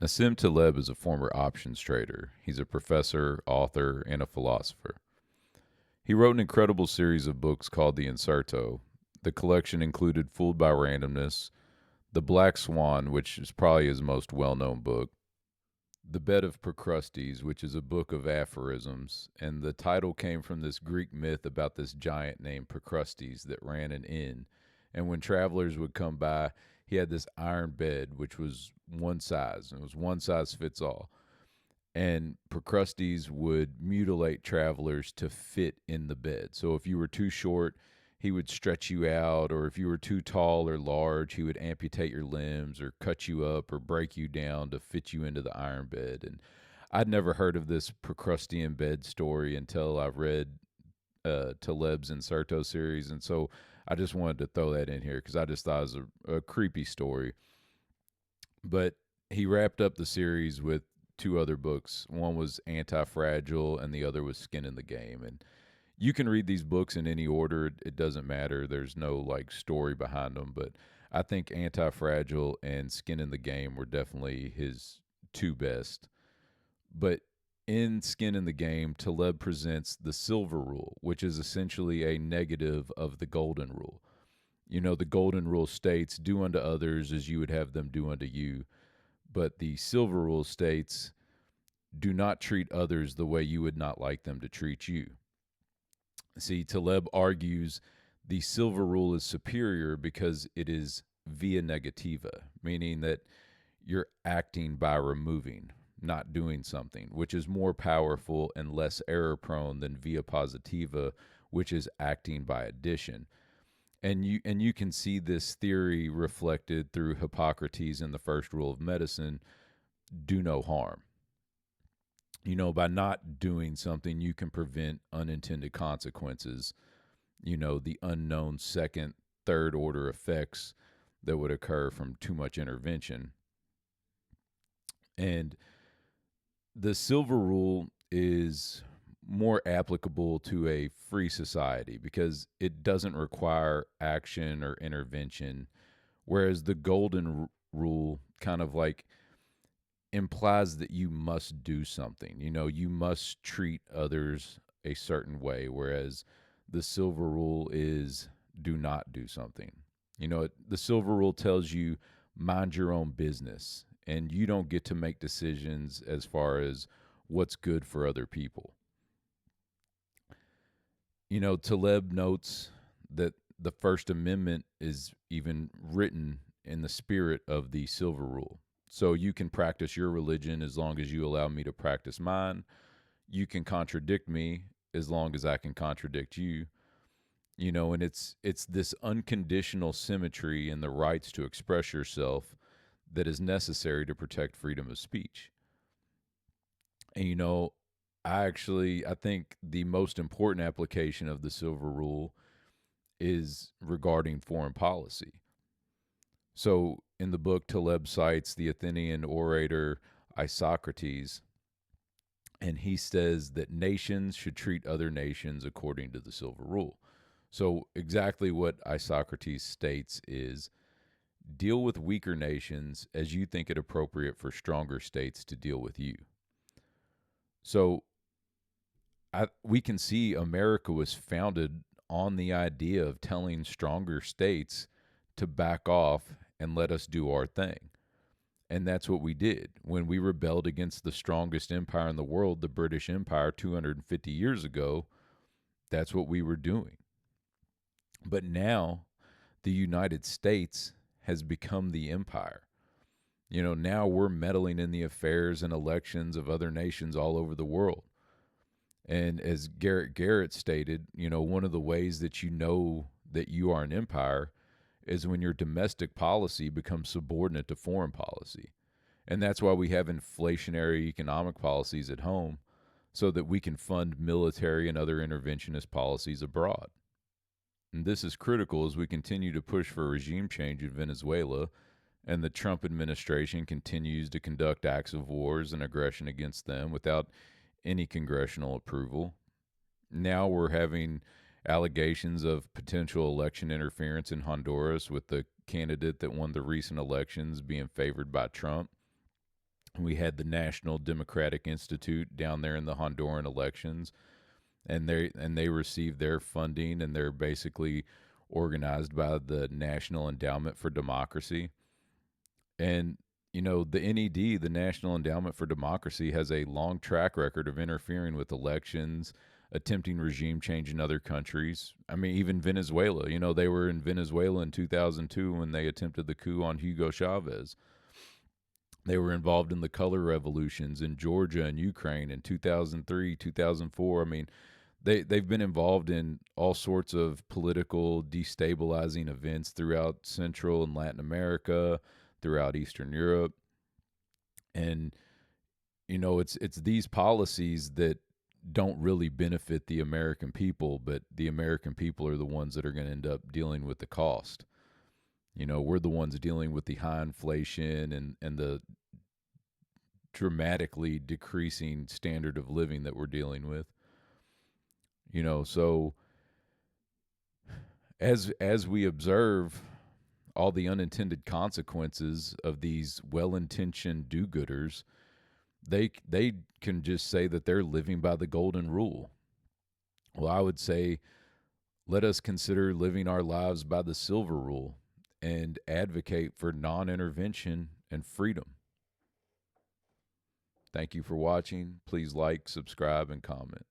Nassim Taleb is a former options trader. He's a professor, author, and a philosopher. He wrote an incredible series of books called The Inserto. The collection included Fooled by Randomness, The Black Swan, which is probably his most well known book, The Bed of Procrustes, which is a book of aphorisms, and the title came from this Greek myth about this giant named Procrustes that ran an inn. And when travelers would come by, he had this iron bed, which was one size. It was one size fits all. And Procrustes would mutilate travelers to fit in the bed. So if you were too short, he would stretch you out, or if you were too tall or large, he would amputate your limbs or cut you up or break you down to fit you into the iron bed. And I'd never heard of this Procrustean bed story until I read Taleb's Inserto series. And so I just wanted to throw that in here because I just thought it was a creepy story. But he wrapped up the series with two other books. One was Anti Fragile, and the other was Skin in the Game. And you can read these books in any order. It doesn't matter. There's no like story behind them. But I think Anti Fragile and Skin in the Game were definitely his two best. But in Skin in the Game, Taleb presents the silver rule, which is essentially a negative of the golden rule. You know, the golden rule states, do unto others as you would have them do unto you. But the silver rule states, do not treat others the way you would not like them to treat you. See, Taleb argues the silver rule is superior because it is via negativa, meaning that you're acting by removing, not doing something, which is more powerful and less error prone than via positiva, which is acting by addition. And you can see this theory reflected through Hippocrates in the first rule of medicine, do no harm. You know, by not doing something, you can prevent unintended consequences, you know, the unknown second, third order effects that would occur from too much intervention. And the silver rule is more applicable to a free society because it doesn't require action or intervention, whereas the golden rule kind of like implies that you must do something. You know, you must treat others a certain way, whereas the silver rule is do not do something. You know, the silver rule tells you mind your own business and you don't get to make decisions as far as what's good for other people. You know, Taleb notes that the First Amendment is even written in the spirit of the silver rule. So you can practice your religion as long as you allow me to practice mine. You can contradict me as long as I can contradict you. You know, and it's this unconditional symmetry in the rights to express yourself that is necessary to protect freedom of speech. And you know, I think the most important application of the silver rule is regarding foreign policy. So in the book, Taleb cites the Athenian orator Isocrates, and he says that nations should treat other nations according to the silver rule. So exactly what Isocrates states is deal with weaker nations as you think it appropriate for stronger states to deal with you. So we can see America was founded on the idea of telling stronger states to back off and let us do our thing. And that's what we did. When we rebelled against the strongest empire in the world, the British Empire, 250 years ago, that's what we were doing. But now the United States has become the empire. You know, now we're meddling in the affairs and elections of other nations all over the world. And as Garrett stated, you know, one of the ways that you know that you are an empire is when your domestic policy becomes subordinate to foreign policy. And that's why we have inflationary economic policies at home so that we can fund military and other interventionist policies abroad. And this is critical as we continue to push for regime change in Venezuela and the Trump administration continues to conduct acts of wars and aggression against them without any congressional approval. Now we're having allegations of potential election interference in Honduras with the candidate that won the recent elections being favored by Trump. We had the National Democratic Institute down there in the Honduran elections, and they received their funding, and they're basically organized by the National Endowment for Democracy. And the NED, the National Endowment for Democracy, has a long track record of interfering with elections, attempting regime change in other countries. I mean, even Venezuela. They were in Venezuela in 2002 when they attempted the coup on Hugo Chavez. They were involved in the color revolutions in Georgia and Ukraine in 2003, 2004. I mean, they've been involved in all sorts of political destabilizing events throughout Central and Latin America, throughout Eastern Europe. And it's these policies that don't really benefit the American people, but the American people are the ones that are going to end up dealing with the cost. We're the ones dealing with the high inflation and the dramatically decreasing standard of living that we're dealing with. So as we observe all the unintended consequences of these well-intentioned do-gooders, they can just say that they're living by the golden rule. Well, I would say let us consider living our lives by the silver rule and advocate for non-intervention and freedom. Thank you for watching. Please like, subscribe, and comment.